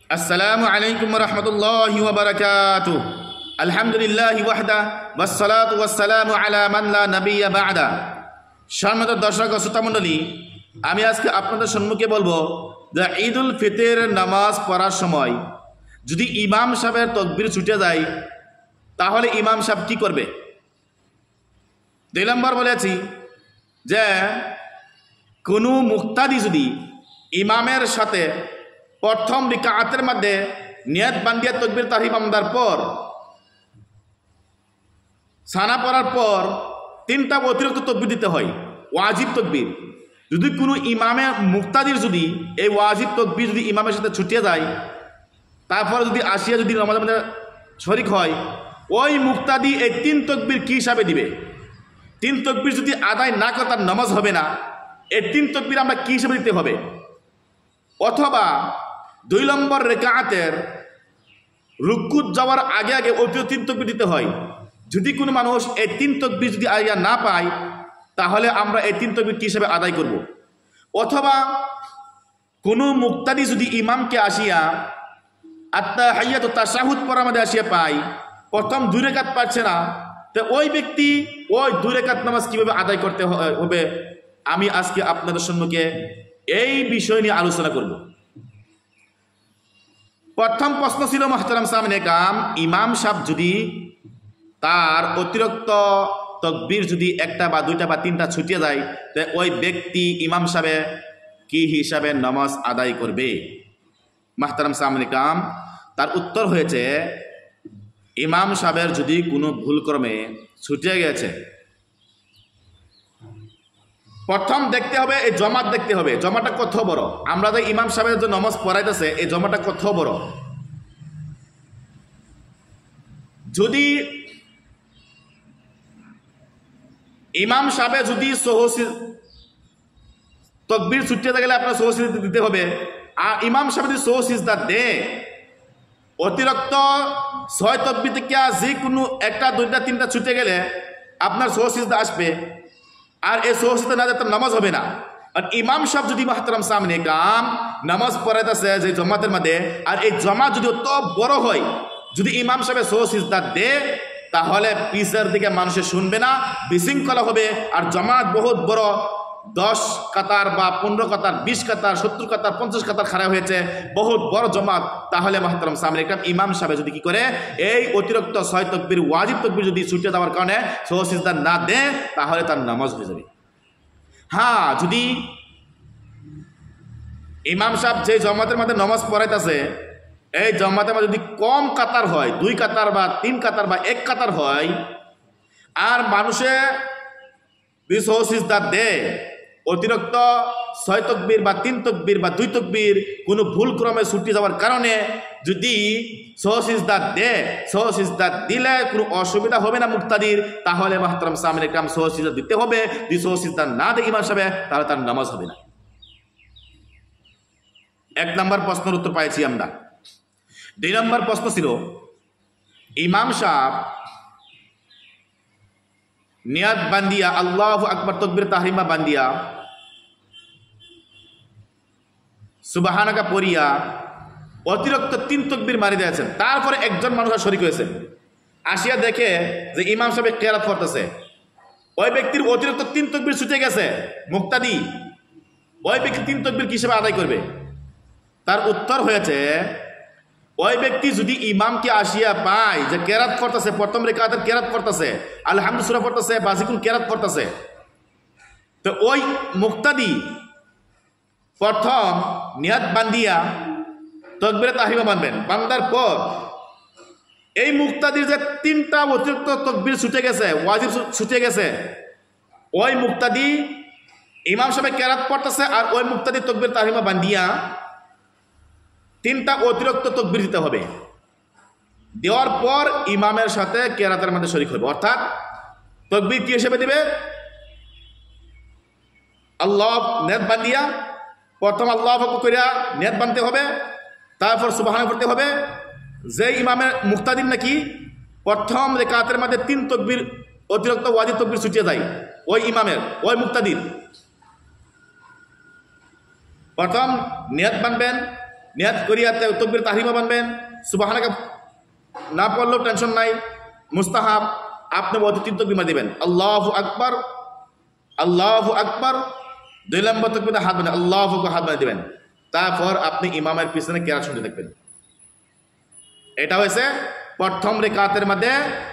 আসসালামু আলাইকুম রহমতুল্লাহি ওয়া বারাকাতুহু। আলহামদুলিল্লাহি ওয়াহদা ওয়াসসালাতু ওয়াসসালামু আলা মান লা নাবিয়্যা বা'দা। সম্মানিত দর্শক ও শ্রোতা মণ্ডলী, আমি আজকে আপনাদের সম্মুখে বলবো যে ঈদুল ফিতর নামাজ পড়ার সময় যদি ইমাম সাহেবের তাকবীর ছুটে যায় তাহলে ইমাম সাহেব কি করবে। 2 নম্বর বলেছি যে কোনো মুক্তাদি যদি ইমামের সাথে প্রথম রিকাতের মধ্যে নিয়ত বান্ধিয়া তাকবীর তাহরিম আমদার পর সানা পড়ার পর 3টা অতিরিক্ত তাকবীর দিতে হয়, ওয়াজিব তাকবীর। যদি কোনো ইমামে মুক্তাদির যদি এই ওয়াজিব তাকবীর যদি ইমামের সাথে ছুটিয়ে যায়, তারপর যদি আসিয়া যদি নামাজের মধ্যে শরিক হয়, ওই মুক্তাদি এই 3 তাকবীর কি হিসাবে দিবে। 3 তাকবীর যদি আদায় না করে তার নামাজ হবে না। এই 3 তাকবীর আমরা কি হিসাবে দিতে হবে। অথবা 2 নম্বর রেকাতের রুকুত যাওয়ার আগে আগে অতিরিক্ত 3 তাকবীর দিতে হয়। যদি কোনো মানুষ এই 3 তাকবীর যদি আইয়া না পায় তাহলে আমরা এই 3 তাকবীর কি হিসাবে আদায় করব। অথবা কোনো মুক্তাদি যদি ইমামকে আসিয়া আত্তাহিয়াতু তাশাহুদ পড়ার মধ্যে আসিয়া পায়, প্রথম 2 রাকাত পারছে না, তো ওই ব্যক্তি ওই 2 রাকাত নামাজ কিভাবে আদায় করতে হবে আমি আজকে আপনাদের সম্মুখে এই বিষয় নিয়ে আলোচনা করব। প্রথম প্রশ্ন ছিল মুহতারাম সামনে কাম, ইমাম সাহেব যদি তার অতিরিক্ত তাকবীর যদি 1টা বা 2টা বা 3টা ছুটিয়ে যায় তো ওই ব্যক্তি ইমাম সাহেব কি হিসাবে নামাজ আদায় করবে। মুহতারাম সামনে কাম, তার উত্তর হয়েছে ইমাম সাহেবের যদি কোনো ভুলক্রমে ছুটিয়ে গেছে, প্রথম দেখতে হবে এই জমাত দেখতে হবে, জমাটা কত বড়। আমরা যে ইমাম সাহেবের যে নামাজ পড়াইতেছে এই জমাটা কত বড়। যদি ইমাম সাহেব যদি তাকবীর ছুটিয়ে গেলে আপনার সহসিজদা দিতে হবে। আর ইমাম সাহেব যদি সহসিজদা দেয়, অতিরিক্ত 6 তাকবীর থেকে যে কোনো 1টা 2টা 3টা ছুটে গেলে আপনার সহসিজদা আসবে। আর এই সহসিজদা না দিলে নামাজ হবে না। আর ইমাম সাহেব যদি মুহতারাম সামনে কাম নামাজ পড়াইতেছে যে জমাতের মধ্যে, আর এই জমা যদি অত বড় হয়, যদি ইমাম সাহেব সহসিজদা দেয় তাহলে পিছের দিকে মানুষে শুনবে না, বিশৃঙ্খলা হবে। আর জমাত বহুত বড়, 10 কাতার বা 15 কাতার 20 কাতার 70 কাতার 50 কাতার খাড়া হয়েছে, বহুত বড় জমাত। তাহলে মুহতারাম সামনে কাম ইমাম সাহেব যদি কি করে এই অতিরিক্ত 6 তাকবীর ওয়াজিব তাকবীর যদি ছুটিয়ে দেওয়ার কারণে সহসিজদা না দেয় তাহলে তার নামাজ হয়ে যাবে। হ্যাঁ, যদি ইমাম সাহেব যে জমাতের মধ্যে নামাজ পড়াইতেছে এই জমাতের মধ্যে যদি কম কাতার হয়, 2 কাতার বা 3 কাতার বা 1 কাতার হয়, আর মানুষে সহসিজদা দেয় অতিরিক্ত 6 তাকবীর বা 3 তাকবীর বা 2 তাকবীর কোনো ভুল ক্রমে ছুটি যাওয়ার কারণে যদি সহসিজদা দেয়, সহসিজদা দিলে কোনো অসুবিধা হবে না মুক্তাদির, তাহলে মুহতারাম সামনে কাম সহসিজদা দিতে হবে। যদি সহসিজদা না দেয় ইমাম সাহেব তাহলে তার নামাজ হবে না। 1 নম্বর প্রশ্নের উত্তর পাইছি আমরা। 2 নম্বর প্রশ্ন ছিল ইমাম সাহেব নিয়াত বান্দিয়া আল্লাহু আকবার তাকবীর তাহরিমা বান্দিয়া সুবহানাকা পড়িয়া অতিরিক্ত 3 তাকবীর মারি দিয়েছেন, তারপরে একজন মানুষ শরীক হয়েছে, আসিয়া দেখে যে ইমাম সাহেব কিরাত করতেছে, ওই ব্যক্তির অতিরিক্ত 3 তাকবীর ছুটে গেছে, মুক্তাদি ওই ব্যক্তি 3 তাকবীর কি হিসেবে আদায় করবে। তার উত্তর হয়েছে ওই ব্যক্তি যদি ইমামকে আসিয়া পায় যে কেরাত করতেছে, প্রথম রেকাতের কেরাত করতেছে, আলহামদুলিল্লাহ সূরা পড়তেছে, বাজিকুল কেরাত করতেছে, তো ওই মুক্তাদি প্রথম নিয়াত বান্দিয়া তাকবীরে তাহরিমা বানবেন। বান্দার পর এই মুক্তাদির যে 3টা অতিরিক্ত তাকবীর ছুটে গেছে, ওয়াজিব ছুটে গেছে, ওই মুক্তাদি ইমাম সাহেব কেরাত পড়তেছে আর ওই মুক্তাদি তাকবীর তাহরিমা বান্দিয়া 3টা অতিরিক্ত তাকবীর দিতে হবে। দেওয়ার পর ইমামের সাথে কেরাতের মধ্যে শরীক হবে। অর্থাৎ তাকবীর কি হিসেবে দিবে, আল্লাহ নিয়ত বান্দিয়া প্রথম আল্লাহু আকবার কইরা নিয়ত বানতে হবে, তারপর সুবহানাল্লাহ পড়তে হবে। যে ইমামের মুক্তাদির নাকি প্রথম রেকাতের মধ্যে 3 তাকবীর অতিরিক্ত ওয়াজিব তাকবীর ছুটিয়ে যায়, ওই ইমামের ওই মুক্তাদির প্রথম নিয়ত বানবেন, নিয়াত করিয়া তকবীর তাহরিমা বানবেন, সুবহানাকা না পড়লেও টেনশন নাই, মুস্তাহাব। আপনি বলতে 3 তকবীর মার দিবেন, আল্লাহু আকবার, আল্লাহু আকবার। 2 নম্বর তকবীরে হাত বাঁধবেন, আল্লাহু আকবার হাত বাঁধে দিবেন। তারপর আপনি ইমামের পিছনে কেরাত শুনতে থাকবেন। এটা হয়েছে প্রথম রেকাতের মধ্যে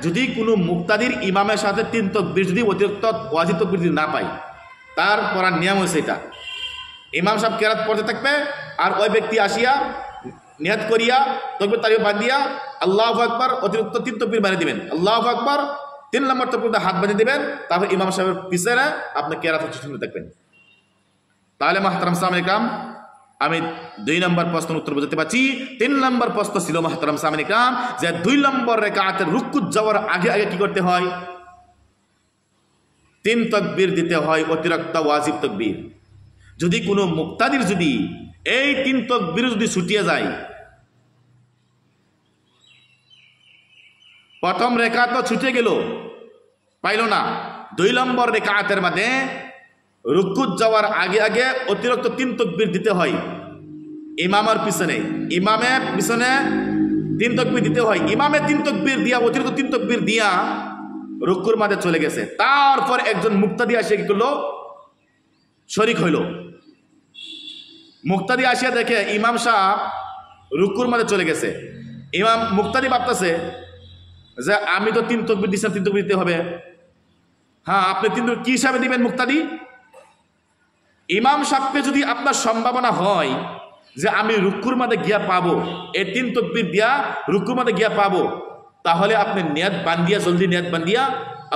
যদি কোনো মুক্তাদির ইমামের সাথে 3 তকবীর যদি অতিরিক্ত ওয়াজিব তকবীর যদি না পায়, তার পড়ার নিয়ম হয়েছে এটা, ইমাম সাহেব কেরাত পড়তে থাকবে আর ওই ব্যক্তি আসিয়া নিয়াত করিয়া তকবীর তারিফ বাঁধিয়া আল্লাহু আকবার অতিরিক্ত 3 তকবীর মারিয়ে দিবেন, আল্লাহু আকবার 3 নম্বর তকবীরতে হাত বাঁধিয়ে দিবেন। তারপর ইমাম সাহেবের পিছনে আপনি কেরাত শুনতে থাকবেন। তাহলে মাহতারাম সামনে কাম, আমি 2 নম্বর প্রশ্নের উত্তর বুঝতে পারছি। 3 নম্বর প্রশ্ন ছিল মাহতারাম সামনে কাম যে 2 নম্বর রেকাতের রুকুত যাওয়ার আগে আগে কি করতে হয়? 3 তকবীর দিতে হয়, অতিরিক্ত ওয়াজিব তকবীর। যদি কোনো মুক্তাদির যদি এই 3 তকবীর যদি ছুটিয়ে যায়, প্রথম রেকাত তো ছুটে গেল, পাইল না, 2 নম্বর রেকাতের মধ্যে রুকুত যাওয়ার আগে আগে অতিরিক্ত 3 তকবীর দিতে হয় ইমামের পিছনে। ইমামের পিছনে 3 তকবীর দিতে হয়। ইমামে 3 তকবীর দিয়া অতিরিক্ত 3 তকবীর দিয়া রুকুর মাঝে চলে গেছে। তারপর একজন মুক্তাদি আসে কি করলো? শরিক হইল। মুক্তাদি আসিয়া দেখে ইমাম সাহেব রুকুর মাঝে চলে গেছে। ইমাম মুক্তাদি ভাবতেছে যে আমি তো 3 তকবীর দিচ্ছিলাম, 3 তকবীর দিতে হবে। হ্যাঁ, আপনি 3 তকবীর কি হিসাবে দিবেন মুক্তাদি? ইমাম সাহেবকে যদি আপনার সম্ভাবনা হয় যে আমি রুকুর মাঝে গিয়া পাবো, এই 3 তকবীর দিয়া রুকুর মাঝে গিয়া পাবো, তাহলে আপনি নিয়াত বান্দিয়া, জলদি নিয়াত বান্দিয়া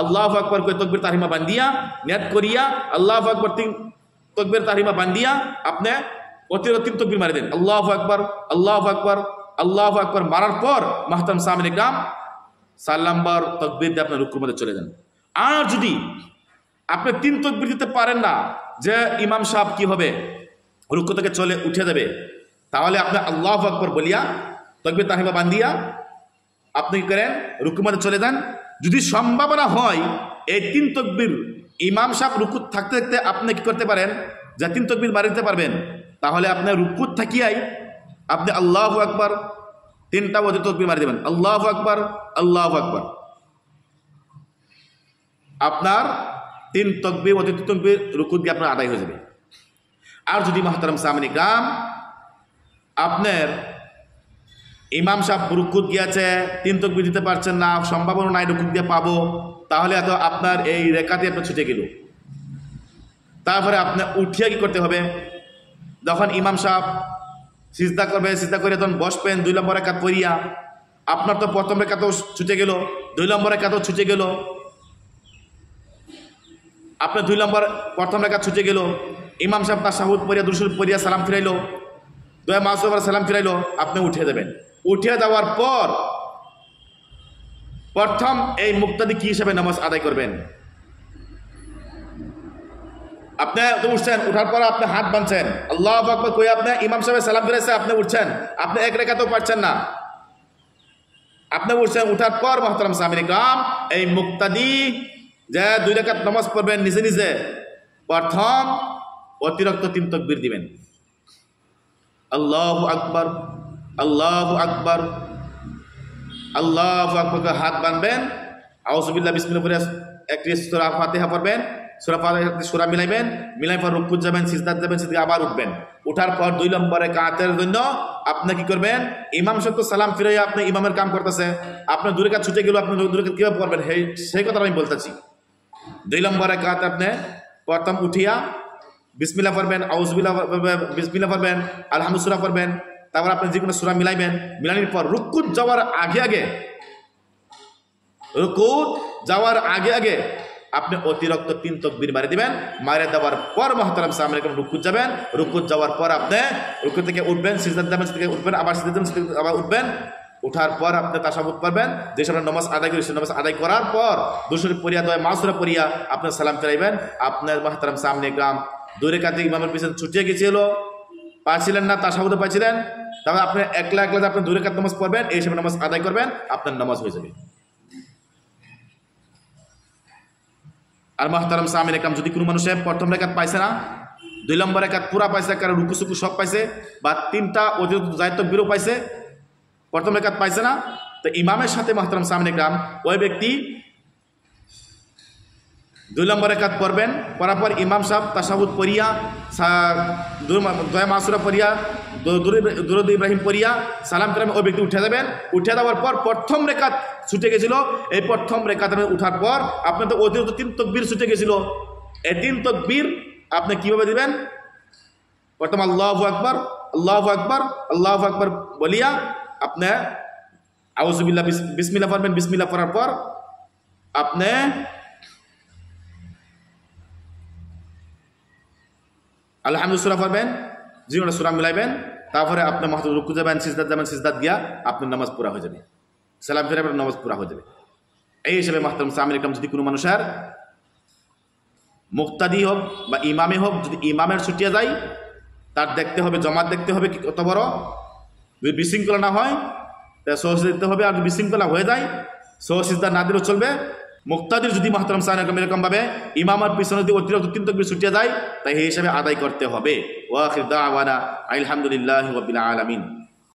আল্লাহু আকবার করে তকবীর তাহরিমা বান্দিয়া নিয়াত করিয়া আল্লাহু আকবার 3 তকবীর তাহরিমা বান্দিয়া আপনি অতিরিক্ত 3 তকবীর মারি দেন, আল্লাহু আকবার, আল্লাহু আকবার, আল্লাহু আকবার মারার পর মাহতারাম সামনে কাম 4 নম্বর তকবীর দিয়ে আপনি রুকুর মাঝে চলে যান। আর যদি আপনি 3 তকবীর দিতে পারেন না, যে ইমাম সাহেব কি হবে রুকু থেকে চলে উঠে দেবে, তাহলে আপনি আল্লাহু আকবার বলিয়া তাকবীর তাহরিমা বান্দিয়া আপনি কি করেন? রুকুর মধ্যে চলে যান। যদি সম্ভাবনা হয় এই 3 তকবীর ইমাম সাহেব রুকু থাকতে থাকতে আপনি কি করতে পারেন যে 3 তকবীর মারিতে পারবেন, তাহলে আপনি রুকু থাকিয়াই আপনি আল্লাহু আকবার 3টা অতিরিক্ত তকবীর মারি দেবেন, আল্লাহু আকবার, আল্লাহু আকবার। আপনার 3 তকবীর অতিরিক্ত তকবীর রুকু দিয়ে আপনার আদায় হয়ে যাবে। আর যদি মাহতারাম সামনে গ্রাম আপনার ইমাম সাহেব রুকুত গিয়েছে, 3 তকবীর দিতে পারছেন না, সম্ভাবনা নাই রুকুত দিয়ে পাবো, তাহলে এত আপনার এই রেকাতে আপনার ছুটে গেল। তারপরে আপনার উঠিয়া কি করতে হবে? যখন ইমাম সাহেব সিজদা করবে, সিজদা করে তখন বসবেন 2 নম্বর রেকাত পড়িয়া, আপনার তো প্রথম রেকাতও ছুটে গেল, 2 নম্বর রেকাতও ছুটে গেল, আপনার 2 নম্বর প্রথম রেকাত ছুটে গেল। ইমাম সাহেব তাশাহুদ পড়িয়া দুরূদ পড়িয়া সালাম ফিরাইলো, দোয়া মাসুবার সালাম ফিরাইলো, আপনি উঠে দেবেন। উঠে যাওয়ার পর প্রথম এই মুক্তাদি কি হিসাবে নামাজ আদায় করবেন? আপনি উঠছেন, উঠার পর আপনি হাত বাঁধছেন, আল্লাহু আকবার কই আপনি ইমাম সাহেব সালাম ফিরাইছে, আপনি উঠছেন, আপনি 1 রেকাতও পারছেন না, আপনি উঠছেন। উঠার পর মুহতারাম সামিনে কাম এই মুক্তাদি যে 2 রেকাত নামাজ পড়বেন নিজে নিজে, প্রথম অতিরিক্ত 3 তকবীর দিবেন, আল্লাহু আকবার, আল্লাহু আকবার, আল্লাহু আকবার, হাত বাঁধবেন, আউযুবিল্লাহ বিসমিল্লাহ পড়ে একটি সূরা ফাতিহা পড়বেন, সূরা ফাতিহা সূরা মিলাইবেন, মিলাই পর রুকু যাবেন, সিজদা যাবেন, সিজদা আবার উঠবেন। উঠার পর 2 নম্বরে কাতের জন্য আপনি কি করবেন? ইমাম সাহেব তো সালাম ফিরাইয়া আপনি ইমামের কাম করতেছে, আপনি 2 রেকাত ছুটে গেল, আপনি 2 রেকাত কিভাবে পড়বেন সেই কথা আমি বলতেছি। 2 নম্বরে কাত আপনি প্রথম উঠিয়া বিসমিল্লাহ পড়বেন, আউযুবিল্লাহ বিসমিল্লাহ পড়বেন, আলহামদুলিল্লাহ সূরা পড়বেন, তারপর আপনি যে কোনো সূরা মিলাইবেন, মিলানোর পর রুকুত যাওয়ার আগে আগে, রুকুত যাওয়ার আগে আগে আপনি অতিরিক্ত 3 তকবীর মারি দিবেন। মারি দেওয়ার পর মুহতারাম সামনে রুকুত যাবেন, রুকুত যাওয়ার পর আপনি রুকু থেকে উঠবেন, সিজদা যাবেন, সিজদা থেকে উঠবেন, আবার সিজদা যাবেন, সিজদা থেকে আবার উঠবেন। উঠার পর আপনি তাশাহুদ পড়বেন, যে সময় নামাজ আদায় করি সেই নামাজ আদায় করার পর দুরূদ শরীফ পড়িয়া দোয়া মাসুরা পড়িয়া আপনি সালাম ফিরাইবেন। আপনার মুহতারাম সামনে গ্রাম 2 রেকাতে ইমামের পিছনে ছুটিয়ে গেছিল, পাচ্ছিলেন না, তাশাহুদ পাচ্ছিলেন, তাহলে আপনি একলা একলা আপনি 2 রেকাত নামাজ পড়বেন, এই সময় নামাজ আদায় করবেন, আপনার নামাজ হয়ে যাবে। আর মুহতারাম সামিন একরাম যদি কোনো মানুষে প্রথম রেকাত পাইছে না, 2 নম্বর রাকাত পুরা পাইছে, কারণ রুকু সুকু সব পাইছে, বা 3টা অতিরিক্ত জায়েদ তাকবীরও পাইছে, প্রথম রাকাত পাইছে না, তো ইমামের সাথে মুহতারাম সামনে গ্রাম ওই ব্যক্তি 2 নম্বর রাকাত পড়বেন। পড়ার পর ইমাম সাহেব তাশাহুদ পড়িয়া দোয়া মাসুরা পড়িয়া দুরূদ ইব্রাহিম পড়িয়া সালাম ফিরাম ওই ব্যক্তি উঠে যাবেন। উঠে যাওয়ার পর প্রথম রাকাত ছুটে গেছিল, এই প্রথম রাকাতে উঠার পর আপনার তো অতিরিক্ত 3 তাকবীর ছুটে গেছিল, এই 3 তাকবীর আপনি কিভাবে দিবেন? প্রথম আল্লাহু আকবার, আল্লাহু আকবার, আল্লাহু আকবার বলিয়া আপনি আউযুবিল্লাহ বিসমিল্লাহ পড়বেন। বিসমিল্লাহ পড়ার পর আপনি আলহামদুলিল্লাহ সূরা পড়বেন, জীবনে সূরা মিলাইবেন, তারপরে আপনি মাহতুব রুকু যাবেন, সিজদাত যাবেন, সিজদাত গিয়া আপনার নামাজ পুরা হয়ে যাবে, সালাম ফিরাবেন, নামাজ পুরা হয়ে যাবে। এই হিসেবে মুহতারাম সামিল ইকরাম, যদি কোনো মানুষের মুক্তাদি হোক বা ইমামে হোক, যদি ইমামের ছুটিয়ে যায় তার দেখতে হবে, জমাত দেখতে হবে কত বড়, যদি বিশৃঙ্খলা না হয় তা সহজ দিতে হবে, আর যদি বিশৃঙ্খলা হয়ে যায় সহসিজদা না দিলেও চলবে। মুক্তাদির যদি মুহতারাম সামিল ইকরাম এরকমভাবে ইমামের পিছনে যদি অতিরিক্ত 3 তাকবীর ছুটিয়ে যায় তাই এই হিসাবে আদায় করতে হবে। ওয়া আখির দাওয়ানা আলহামদুলিল্লাহি রাব্বিল আলামিন।